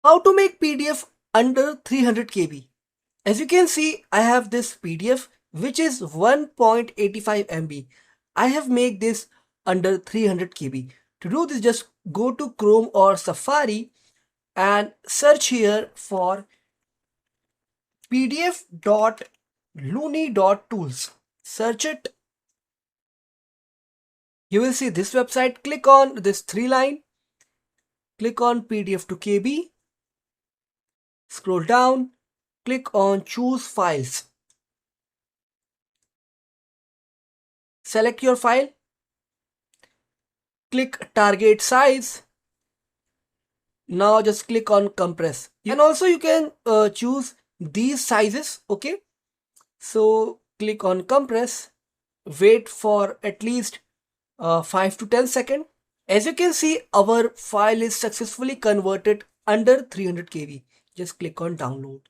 How to make PDF under 300 KB. As you can see, I have this PDF which is 1.85 MB. I have made this under 300 KB. To do this, just go to Chrome or Safari and search here for pdf.looney.tools. Search it. You will see this website. Click on this three line. Click on PDF to KB. Scroll down. Click on choose files. Select your file. Click target size. Now just click on compress. And also you can choose these sizes. Okay. So click on compress. Wait for at least 5 to 10 seconds. As you can see, our file is successfully converted under 300 KB. Just click on download.